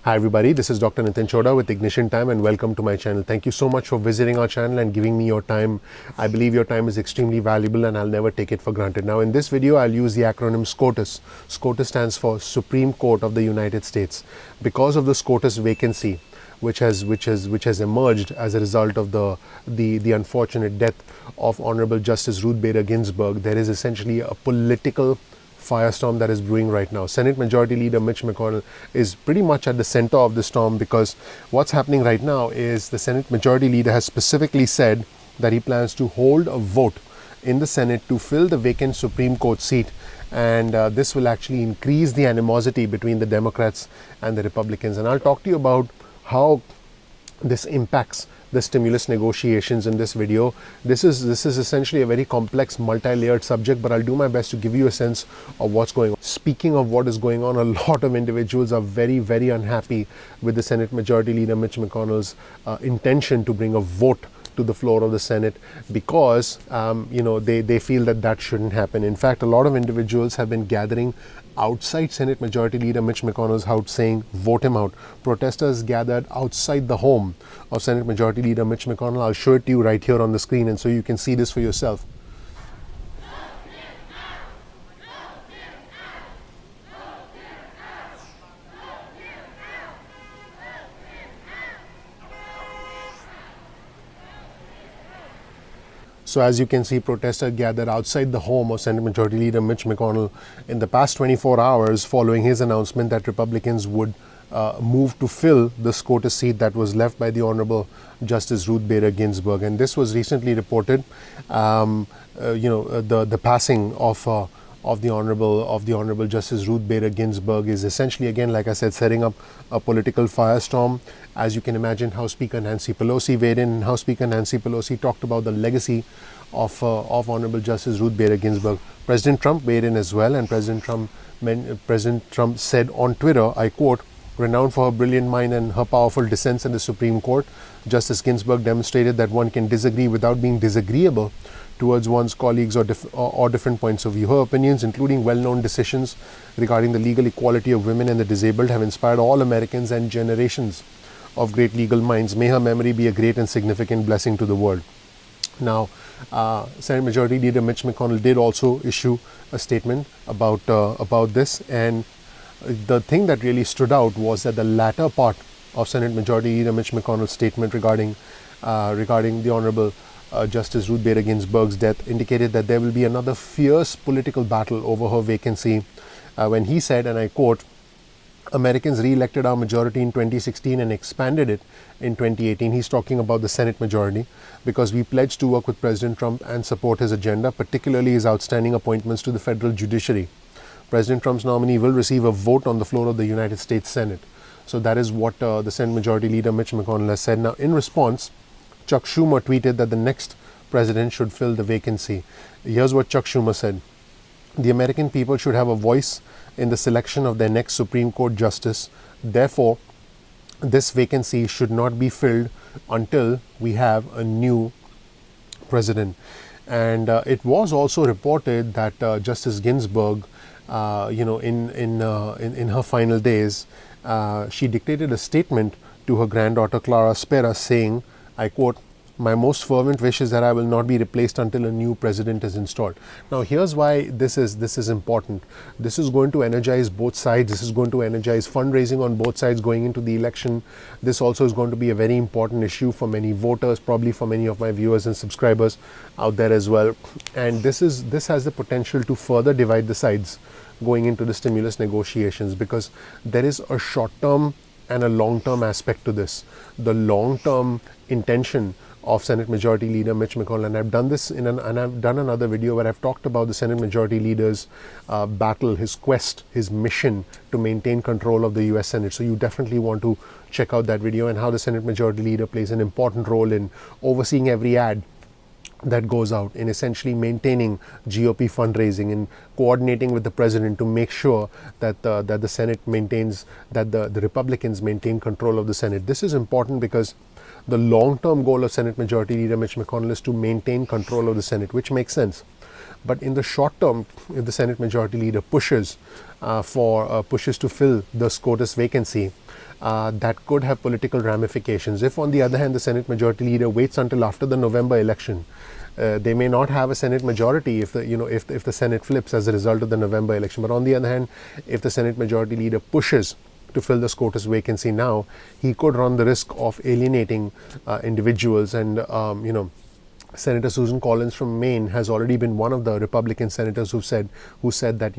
Hi everybody, this is Dr. Nitin Choda with Ignition Time and welcome to my channel. Thank you so much for visiting our channel and giving me your time. I believe your time is extremely valuable and I'll never take it for granted. Now in this video, I'll use the acronym SCOTUS. SCOTUS stands for Supreme Court of the United States. Because of the SCOTUS vacancy, which has emerged as a result of the unfortunate death of Honorable Justice Ruth Bader Ginsburg, there is essentially a political firestorm that is brewing right now. Senate Majority Leader Mitch McConnell is pretty much at the center of the storm because what's happening right now is the Senate Majority Leader has specifically said that he plans to hold a vote in the Senate to fill the vacant Supreme Court seat, and this will actually increase the animosity between the Democrats and the Republicans. And I'll talk to you about how this impacts the stimulus negotiations in this video. This is essentially a very complex, multi-layered subject, but I'll do my best to give you a sense of what's going on. Speaking of what is going on, a lot of individuals are very, very unhappy with the Senate Majority Leader Mitch McConnell's intention to bring a vote to the floor of the Senate because they feel that shouldn't happen. In fact, a lot of individuals have been gathering outside Senate Majority Leader Mitch McConnell's house saying, vote him out. Protesters gathered outside the home of Senate Majority Leader Mitch McConnell. I'll show it to you right here on the screen, and so you can see this for yourself. So as you can see, protesters gathered outside the home of Senate Majority Leader Mitch McConnell in the past 24 hours following his announcement that Republicans would move to fill the SCOTUS seat that was left by the Honorable Justice Ruth Bader Ginsburg. And this was recently reported, the passing of the Honorable Justice Ruth Bader Ginsburg is essentially, again, like I said, setting up a political firestorm. As you can imagine, House Speaker Nancy Pelosi weighed in, and House Speaker Nancy Pelosi talked about the legacy of Honorable Justice Ruth Bader Ginsburg. President Trump weighed in as well, and President Trump said on Twitter, I quote, "Renowned for her brilliant mind and her powerful dissents in the Supreme Court, Justice Ginsburg demonstrated that one can disagree without being disagreeable towards one's colleagues or different points of view. Her opinions, including well-known decisions regarding the legal equality of women and the disabled, have inspired all Americans and generations of great legal minds. May her memory be a great and significant blessing to the world." Now, Senate Majority Leader Mitch McConnell did also issue a statement about this, and the thing that really stood out was that the latter part of Senate Majority Leader Mitch McConnell's statement regarding the Honorable Justice Ruth Bader Ginsburg's death indicated that there will be another fierce political battle over her vacancy when he said, and I quote, "Americans re-elected our majority in 2016 and expanded it in 2018. He's talking about the Senate majority, "because we pledged to work with President Trump and support his agenda, particularly his outstanding appointments to the federal judiciary. President Trump's nominee will receive a vote on the floor of the United States Senate." So that is what the Senate Majority Leader Mitch McConnell has said. Now, in response, Chuck Schumer tweeted that the next president should fill the vacancy. Here's what Chuck Schumer said: "The American people should have a voice in the selection of their next Supreme Court justice. Therefore, this vacancy should not be filled until we have a new president." And it was also reported that Justice Ginsburg, in her final days, she dictated a statement to her granddaughter Clara Spera saying, I quote, "My most fervent wish is that I will not be replaced until a new president is installed." Now, here's why this is important. This is going to energize both sides. This is going to energize fundraising on both sides going into the election. This also is going to be a very important issue for many voters, probably for many of my viewers and subscribers out there as well. And this has the potential to further divide the sides going into the stimulus negotiations, because there is a short-term and a long-term aspect to this. The long-term intention of Senate Majority Leader Mitch McConnell, and I've done this and I've done another video where I've talked about the Senate Majority Leader's battle, his quest, his mission to maintain control of the US Senate. So you definitely want to check out that video, and how the Senate Majority Leader plays an important role in overseeing every ad that goes out, in essentially maintaining GOP fundraising and coordinating with the president to make sure that the Senate maintains, that the Republicans maintain control of the Senate. This is important because the long-term goal of Senate Majority Leader Mitch McConnell is to maintain control of the Senate, which makes sense. But in the short term, if the Senate Majority Leader pushes to fill the SCOTUS vacancy, that could have political ramifications. If, on the other hand, the Senate Majority Leader waits until after the November election, they may not have a Senate majority if the Senate flips as a result of the November election. But on the other hand, if the Senate Majority Leader pushes to fill the SCOTUS vacancy now, he could run the risk of alienating individuals. And Senator Susan Collins from Maine has already been one of the Republican senators who said that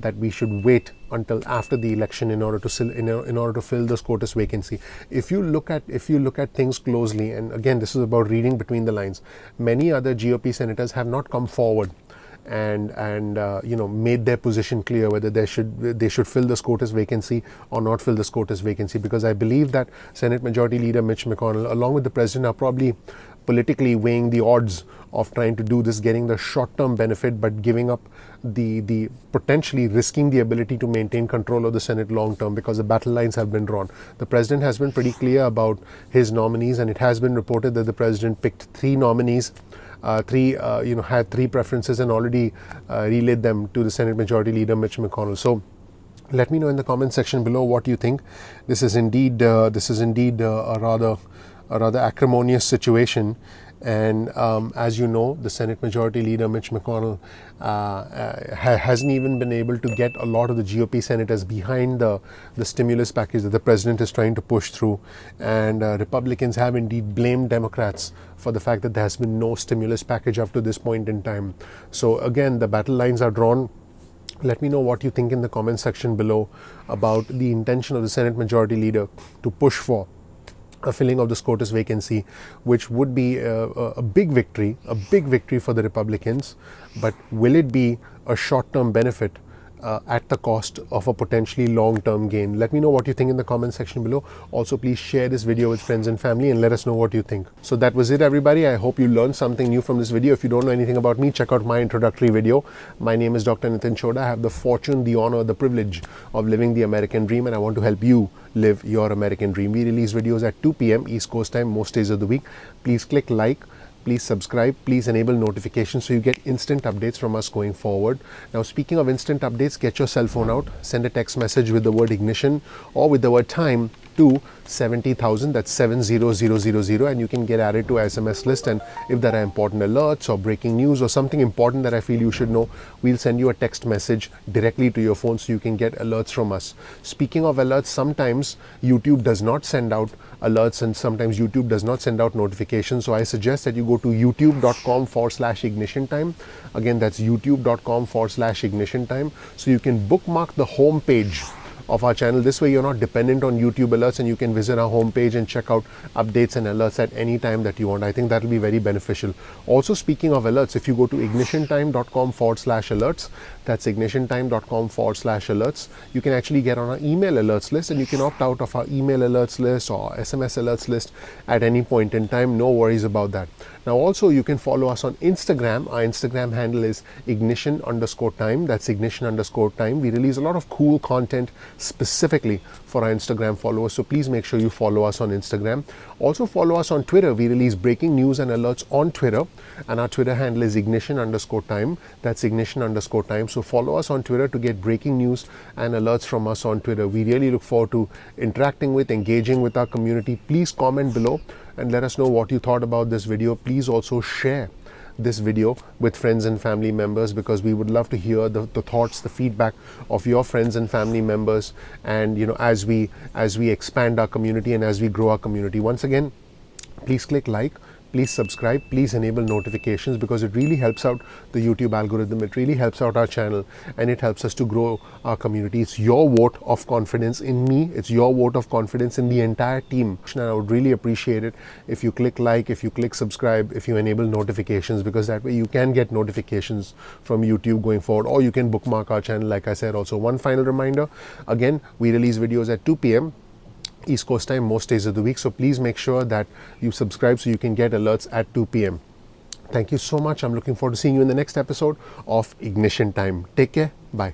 that we should wait until after the election in order to fill the SCOTUS vacancy. If you look at things closely, and again this is about reading between the lines, many other GOP senators have not come forward and made their position clear whether they should fill the SCOTUS vacancy or not fill the SCOTUS vacancy, because I believe that Senate Majority Leader Mitch McConnell, along with the President, are probably politically weighing the odds of trying to do this, getting the short-term benefit, but giving up the potentially risking the ability to maintain control of the Senate long-term, because the battle lines have been drawn. The President has been pretty clear about his nominees, and it has been reported that the President picked 3 nominees, had 3 preferences, and already relayed them to the Senate Majority Leader Mitch McConnell. So let me know in the comment section below what you think. This is indeed a rather acrimonious situation, and as you know, the Senate Majority Leader Mitch McConnell hasn't even been able to get a lot of the GOP senators behind the stimulus package that the President is trying to push through, and Republicans have indeed blamed Democrats for the fact that there has been no stimulus package up to this point in time. So again, the battle lines are drawn. Let me know what you think in the comment section below about the intention of the Senate Majority Leader to push for a filling of the SCOTUS vacancy, which would be a big victory for the Republicans. But will it be a short-term benefit at the cost of a potentially long-term gain? Let me know what you think in the comment section below. Also, please share this video with friends and family and let us know what you think. So that was it, everybody. I hope you learned something new from this video. If you don't know anything about me, check out my introductory video. My name is Dr. Nitin Chhoda. I have the fortune, the honor, the privilege of living the American dream, and I want to help you live your American dream. We release videos at 2 p.m. East Coast time most days of the week. Please click like, please subscribe, please enable notifications so you get instant updates from us going forward. Now, speaking of instant updates, get your cell phone out, send a text message with the word ignition or with the word time to 70,000, that's 70000, and you can get added to SMS list. And if there are important alerts or breaking news or something important that I feel you should know, we'll send you a text message directly to your phone so you can get alerts from us. Speaking of alerts, sometimes YouTube does not send out alerts and sometimes YouTube does not send out notifications. So I suggest that you go to youtube.com/ignition time. Again, that's youtube.com/ignition time. So you can bookmark the home page of our channel. This way you're not dependent on YouTube alerts, and you can visit our homepage and check out updates and alerts at any time that you want. I think that will be very beneficial. Also, speaking of alerts, if you go to ignitiontime.com/alerts, that's ignitiontime.com/alerts, you can actually get on our email alerts list, and you can opt out of our email alerts list or SMS alerts list at any point in time. No worries about that. Now, also you can follow us on Instagram. Our Instagram handle is ignition_time. That's ignition_time. We release a lot of cool content specifically for our Instagram followers, so please make sure you follow us on Instagram. Also follow us on Twitter. We release breaking news and alerts on Twitter, and our Twitter handle is ignition_time. That's ignition_time. So follow us on Twitter to get breaking news and alerts from us on Twitter. We really look forward to interacting with, engaging with our community. Please comment below and let us know what you thought about this video. Please also share this video with friends and family members, because we would love to hear the thoughts, the feedback of your friends and family members, and as we expand our community and as we grow our community. Once again, please click like, please subscribe, please enable notifications, because it really helps out the YouTube algorithm. It really helps out our channel, and it helps us to grow our community. It's your vote of confidence in me. It's your vote of confidence in the entire team. And I would really appreciate it if you click like, if you click subscribe, if you enable notifications, because that way you can get notifications from YouTube going forward, or you can bookmark our channel, like I said. Also, one final reminder, again, we release videos at 2 p.m. East Coast time most days of the week, so please make sure that you subscribe so you can get alerts at 2 p.m. Thank you so much. I'm looking forward to seeing you in the next episode of Ignition Time. Take care. Bye.